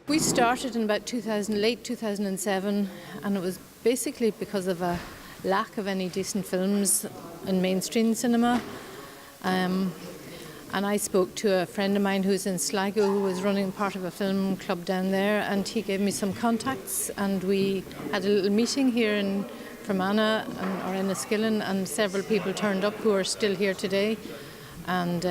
We started in about late 2007, and it was basically because of a lack of any decent films in mainstream cinema. And I spoke to a friend of mine who's in Sligo, who was running part of a film club down there, and he gave me some contacts, and we had a little meeting here in Fermanagh or Enniskillen, and several people turned up who are still here today, and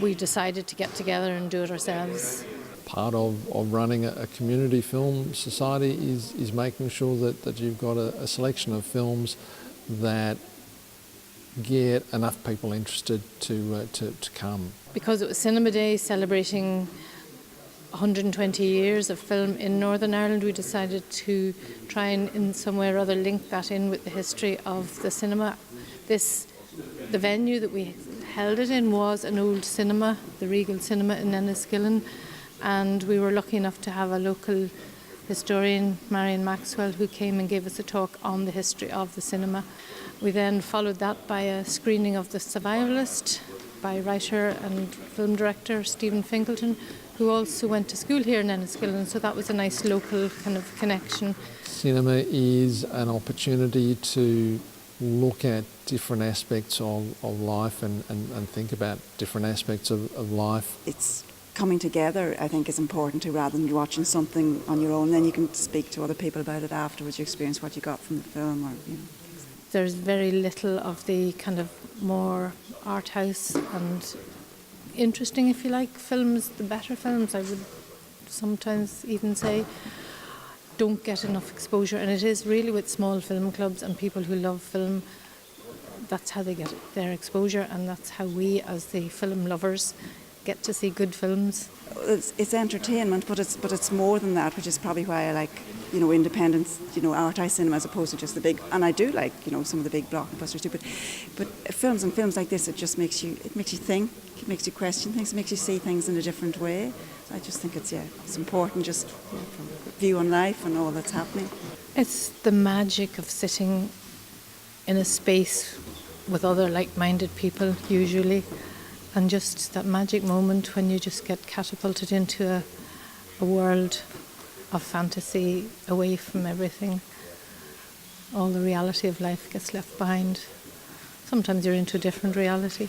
we decided to get together and do it ourselves. Part of running a community film society is making sure that you've got a selection of films that get enough people interested to come. Because it was Cinema Day celebrating 120 years of film in Northern Ireland, we decided to try and in some way or other link that in with the history of the cinema. The venue that we held it in was an old cinema, the Regal Cinema in Enniskillen, and we were lucky enough to have a local historian, Marion Maxwell, who came and gave us a talk on the history of the cinema. We then followed that by a screening of The Survivalist by writer and film director Stephen Finkelton, who also went to school here in Enniskillen, so that was a nice local kind of connection. Cinema is an opportunity to look at different aspects of life and think about different aspects of life. It's coming together, I think, is important too, rather than watching something on your own. Then you can speak to other people about it afterwards, you experience what you got from the film, or There's very little of the kind of more art house and interesting, if you like, films, the better films, I would sometimes even say, don't get enough exposure. And it is really with small film clubs and people who love film, that's how they get their exposure, and that's how we, as the film lovers, get to see good films. It's entertainment, but it's more than that, which is probably why I like, independent, art house cinema as opposed to just the big. And I do like, some of the big blockbusters too. But films like this, it just makes you think, it makes you question things, it makes you see things in a different way. So I just think it's important, just from view on life and all that's happening. It's the magic of sitting in a space with other like-minded people, usually. And just that magic moment when you just get catapulted into a world of fantasy, away from everything. All the reality of life gets left behind. Sometimes you're into a different reality.